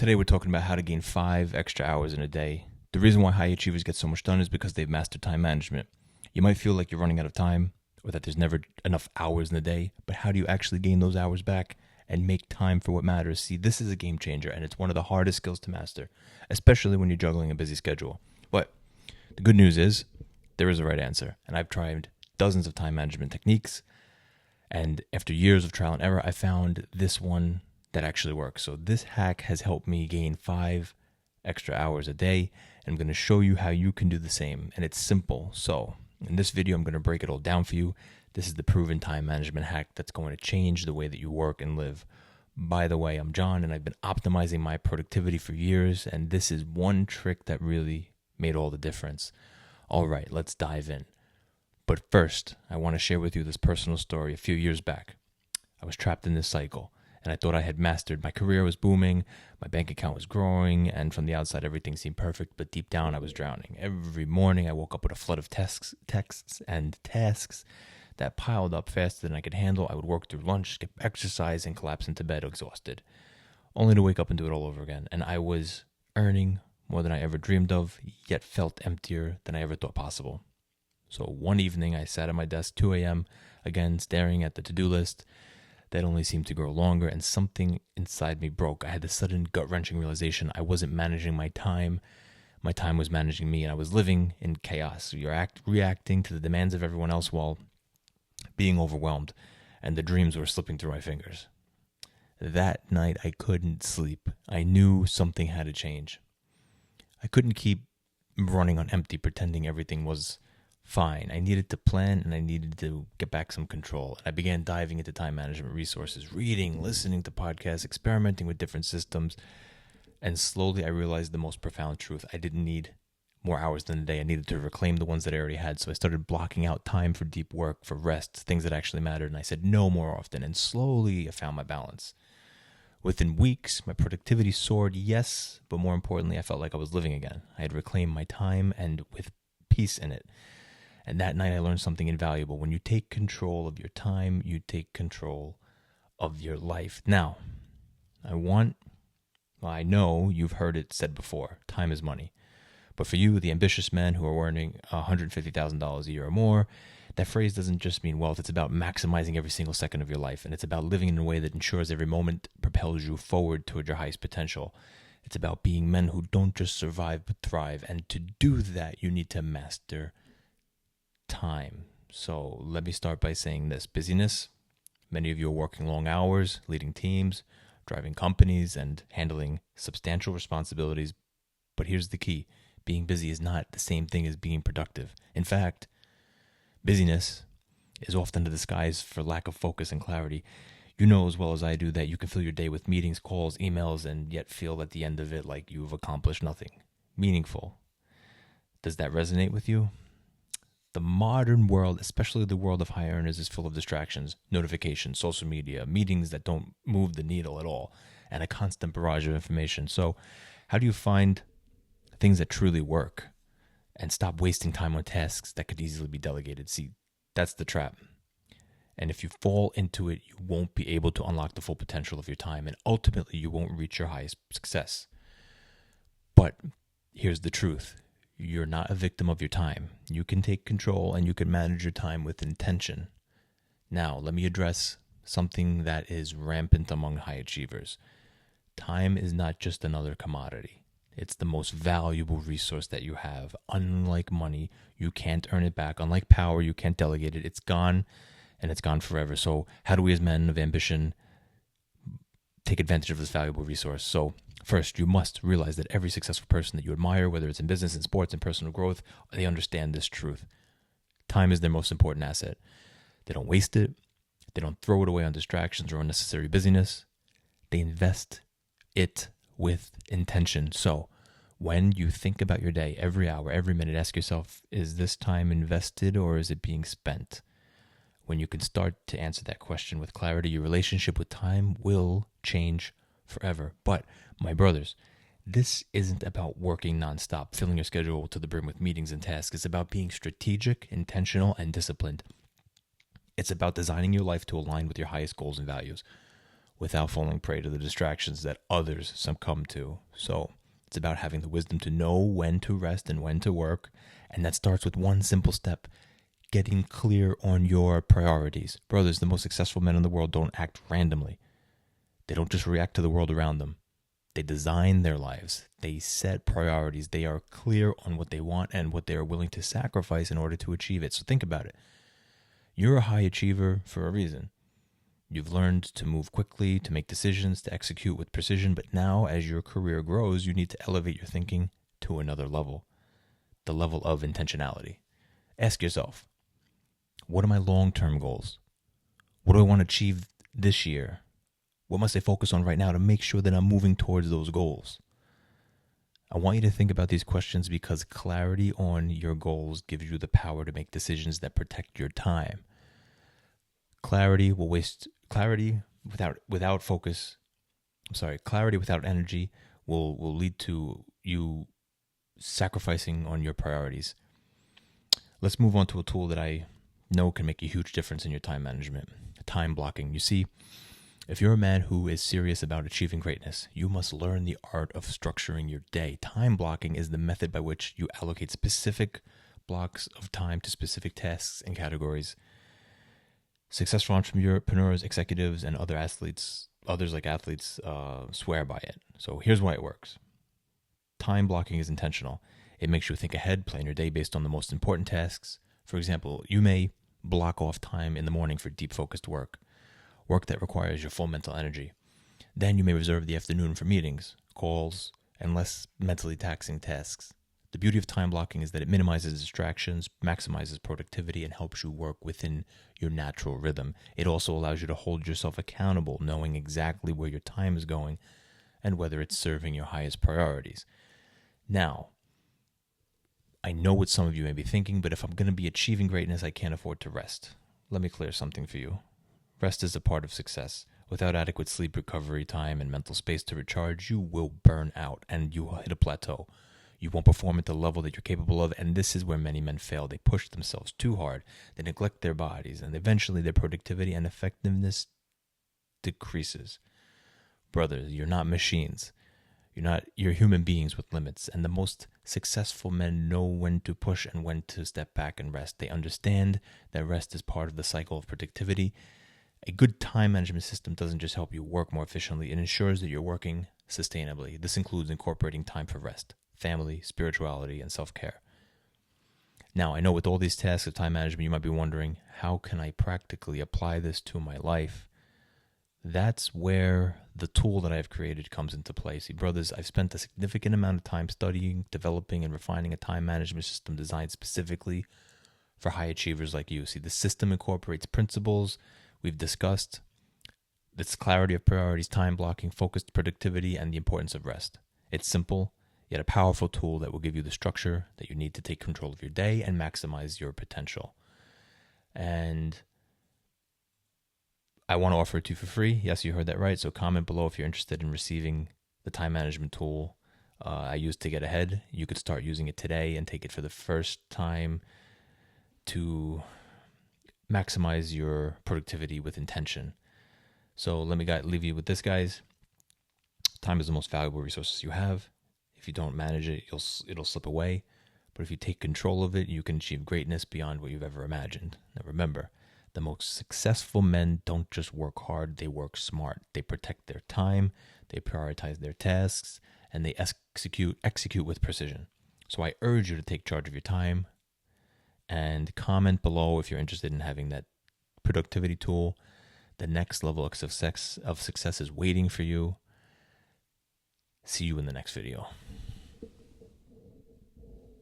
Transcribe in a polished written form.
Today we're talking about how to gain 5 extra hours in a day. The reason why high achievers get so much done is because they've mastered time management. You might feel like you're running out of time or that there's never enough hours in the day, but how do you actually gain those hours back and make time for what matters? See, this is a game changer, and it's one of the hardest skills to master, especially when you're juggling a busy schedule. But the good news is there is a right answer, and I've tried dozens of time management techniques, and after years of trial and error, I found this one that actually works. So this hack has helped me gain 5 extra hours a day, and I'm going to show you how you can do the same, and it's simple. So in this video, I'm going to break it all down for you. This is the proven time management hack that's going to change the way that you work and live. By the way, I'm John, and I've been optimizing my productivity for years, and this is one trick that really made all the difference. All right, let's dive in. But first, I want to share with you this personal story. A few years back, I was trapped in this cycle, and I thought I had mastered. My career was booming, my bank account was growing, and from the outside, everything seemed perfect, but deep down, I was drowning. Every morning, I woke up with a flood of texts and tasks that piled up faster than I could handle. I would work through lunch, skip exercise, and collapse into bed exhausted, only to wake up and do it all over again. And I was earning more than I ever dreamed of, yet felt emptier than I ever thought possible. So one evening, I sat at my desk, 2 a.m., again, staring at the to-do list that only seemed to grow longer, and something inside me broke. I had this sudden gut-wrenching realization I wasn't managing my time. My time was managing me, and I was living in chaos. You're reacting to the demands of everyone else while being overwhelmed, and the dreams were slipping through my fingers. That night, I couldn't sleep. I knew something had to change. I couldn't keep running on empty, pretending everything was fine. I needed to plan, and I needed to get back some control. And I began diving into time management resources, reading, listening to podcasts, experimenting with different systems. And slowly I realized the most profound truth. I didn't need more hours than a day. I needed to reclaim the ones that I already had. So I started blocking out time for deep work, for rest, things that actually mattered. And I said no more often. And slowly I found my balance. Within weeks, my productivity soared, yes, but more importantly, I felt like I was living again. I had reclaimed my time and with peace in it. And that night I learned something invaluable. When you take control of your time, you take control of your life. Now, I know you've heard it said before, time is money. But for you, the ambitious men who are earning $150,000 a year or more, that phrase doesn't just mean wealth. It's about maximizing every single second of your life. And it's about living in a way that ensures every moment propels you forward toward your highest potential. It's about being men who don't just survive but thrive. And to do that, you need to master time. So let me start by saying this. Busyness. Many of you are working long hours, leading teams, driving companies, and handling substantial responsibilities. But here's the key. Being busy is not the same thing as being productive. In fact, busyness is often a disguise for lack of focus and clarity. You know as well as I do that you can fill your day with meetings, calls, emails, and yet feel at the end of it like you've accomplished nothing meaningful. Does that resonate with you? The modern world, especially the world of high earners, is full of distractions, notifications, social media, meetings that don't move the needle at all, and a constant barrage of information. So how do you find things that truly work and stop wasting time on tasks that could easily be delegated? See, that's the trap. And if you fall into it, you won't be able to unlock the full potential of your time, and ultimately you won't reach your highest success. But here's the truth. You're not a victim of your time. You can take control and you can manage your time with intention. Now, let me address something that is rampant among high achievers. Time is not just another commodity. It's the most valuable resource that you have. Unlike money, you can't earn it back. Unlike power, you can't delegate it. It's gone, and it's gone forever. So how do we as men of ambition take advantage of this valuable resource? So first, you must realize that every successful person that you admire, whether it's in business, in sports, in personal growth, they understand this truth. Time is their most important asset. They don't waste it. They don't throw it away on distractions or unnecessary busyness. They invest it with intention. So when you think about your day, every hour, every minute, ask yourself, is this time invested or is it being spent? When you can start to answer that question with clarity, your relationship with time will change forever. But my brothers, this isn't about working nonstop, filling your schedule to the brim with meetings and tasks. It's about being strategic, intentional, and disciplined. It's about designing your life to align with your highest goals and values. without falling prey to the distractions that others succumb to. So it's about having the wisdom to know when to rest and when to work. And that starts with one simple step: getting clear on your priorities. Brothers, the most successful men in the world don't act randomly. They don't just react to the world around them. They design their lives. They set priorities. They are clear on what they want and what they are willing to sacrifice in order to achieve it. So think about it. You're a high achiever for a reason. You've learned to move quickly, to make decisions, to execute with precision. But now, as your career grows, you need to elevate your thinking to another level, the level of intentionality. Ask yourself, what are my long-term goals? What do I want to achieve this year? What must I focus on right now to make sure that I'm moving towards those goals? I want you to think about these questions because clarity on your goals gives you the power to make decisions that protect your time. Clarity without focus. Clarity without energy will lead to you sacrificing on your priorities. Let's move on to a tool that I know can make a huge difference in your time management: time blocking. You see, if you're a man who is serious about achieving greatness, you must learn the art of structuring your day. Time blocking is the method by which you allocate specific blocks of time to specific tasks and categories. Successful entrepreneurs, executives, and others like athletes, swear by it. So here's why it works. Time blocking is intentional. It makes you think ahead, plan your day based on the most important tasks. For example, you may block off time in the morning for deep focused work that requires your full mental energy. Then you may reserve the afternoon for meetings, calls, and less mentally taxing tasks. The beauty of time blocking is that it minimizes distractions, maximizes productivity, and helps you work within your natural rhythm. It also allows you to hold yourself accountable, knowing exactly where your time is going and whether it's serving your highest priorities. Now, I know what some of you may be thinking, but if I'm going to be achieving greatness, I can't afford to rest. Let me clear something for you. Rest is a part of success. Without adequate sleep, recovery time, and mental space to recharge, you will burn out and you will hit a plateau. You won't perform at the level that you're capable of, and this is where many men fail. They push themselves too hard, they neglect their bodies, and eventually their productivity and effectiveness decreases. Brothers, you're not machines. You're human beings with limits, and the most successful men know when to push and when to step back and rest. They understand that rest is part of the cycle of productivity. A good time management system doesn't just help you work more efficiently, it ensures that you're working sustainably. This includes incorporating time for rest, family, spirituality, and self-care. Now, I know with all these tasks of time management, you might be wondering, how can I practically apply this to my life? That's where the tool that I've created comes into play. See, brothers, I've spent a significant amount of time studying, developing, and refining a time management system designed specifically for high achievers like you. See, the system incorporates principles we've discussed. It's clarity of priorities, time blocking, focused productivity, and the importance of rest. It's simple, yet a powerful tool that will give you the structure that you need to take control of your day and maximize your potential. And I want to offer it to you for free. Yes, you heard that right. So comment below if you're interested in receiving the time management tool I use to get ahead. You could start using it today and take it for the first time to maximize your productivity with intention. So let me leave you with this, guys. Time is the most valuable resource you have. If you don't manage it, it'll slip away. But if you take control of it, you can achieve greatness beyond what you've ever imagined. Now remember, the most successful men don't just work hard, they work smart. They protect their time, they prioritize their tasks, and they execute with precision. So I urge you to take charge of your time, and comment below if you're interested in having that productivity tool. The next level of success is waiting for you. See you in the next video.